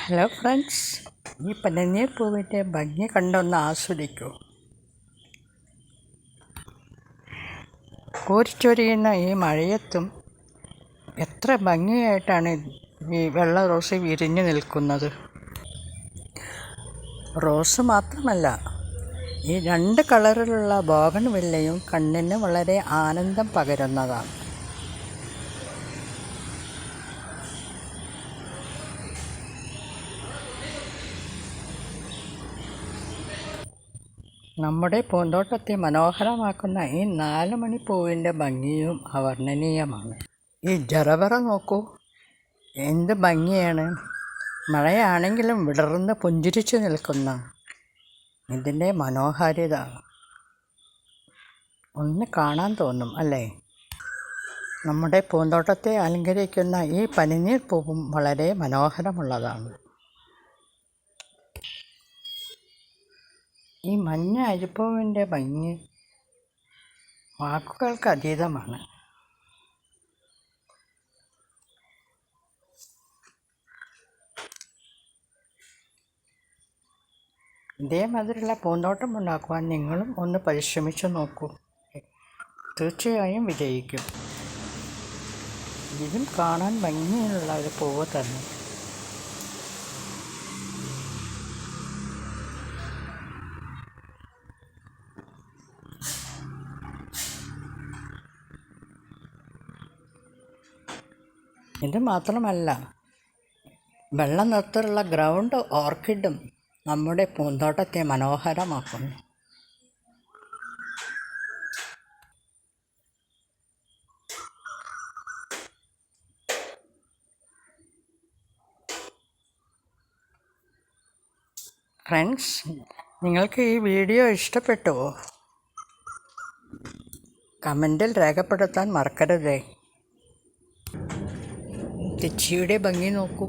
Hello friends, ഈ പനിനീർ പൂവിൻ്റെ ഭംഗി കണ്ടൊന്ന് ആസ്വദിക്കൂ. കോരിച്ചൊരിയുന്ന ഈ മഴയത്തും എത്ര ഭംഗിയായിട്ടാണ് ഈ വെള്ള റോസ് വിരിഞ്ഞു നിൽക്കുന്നത്. റോസ് മാത്രമല്ല, ഈ രണ്ട് കളറിലുള്ള ബോഗൺവില്ലയും കണ്ണിന് വളരെ ആനന്ദം പകരുന്നതാണ്. നമ്മുടെ പൂന്തോട്ടത്തെ മനോഹരമാക്കുന്ന ഈ 4 മണിപ്പൂവിൻ്റെ ഭംഗിയും അവർണ്ണനീയമാണ്. ഈ ജറബറ നോക്കൂ, എന്ത് ഭംഗിയാണ്! മഴയാണെങ്കിലും വിടർന്ന് പുഞ്ചിരിച്ചു നിൽക്കുന്ന ഇതിൻ്റെ മനോഹാരിത ഒന്ന് കാണാൻ തോന്നും അല്ലേ? നമ്മുടെ പൂന്തോട്ടത്തെ അലങ്കരിക്കുന്ന ഈ പനിനീർ പൂവും വളരെ മനോഹരമുള്ളതാണ്. ഈ മഞ്ഞ അരിപ്പൂവിൻ്റെ ഭംഗി വാക്കുകൾക്ക് അതീതമാണ്. ഇതേമാതിരിയുള്ള പൂന്തോട്ടം ഉണ്ടാക്കുവാൻ നിങ്ങളും ഒന്ന് പരിശ്രമിച്ചു നോക്കൂ. തീർച്ചയായും വിജയിക്കും. ഇതും കാണാൻ ഭംഗിയുള്ള ഒരു പൂവ് തന്നെ. ഇത് മാത്രമല്ല, വെള്ള നിറത്തിലുള്ള ഗ്രൗണ്ട് ഓർക്കിഡും നമ്മുടെ പൂന്തോട്ടത്തെ മനോഹരമാക്കുന്നു. ഫ്രണ്ട്സ്, നിങ്ങൾക്ക് ഈ വീഡിയോ ഇഷ്ടപ്പെട്ടുവോ? കമൻറ്റിൽ രേഖപ്പെടുത്താൻ മറക്കരുതേ. തെച്ചിയുടെ ഭംഗി നോക്കൂ.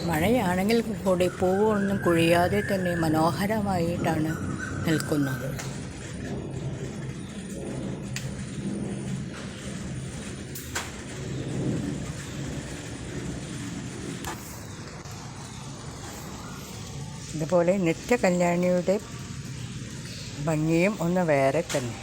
മഴയാണെങ്കിൽ കൂടി പൂവൊന്നും കൊഴിയാതെ തന്നെ മനോഹരമായിട്ടാണ് നിൽക്കുന്നത്. ഇതുപോലെ നിത്യകല്യാണിയുടെ ഭംഗിയും ഒന്ന് വേറെ തന്നെ.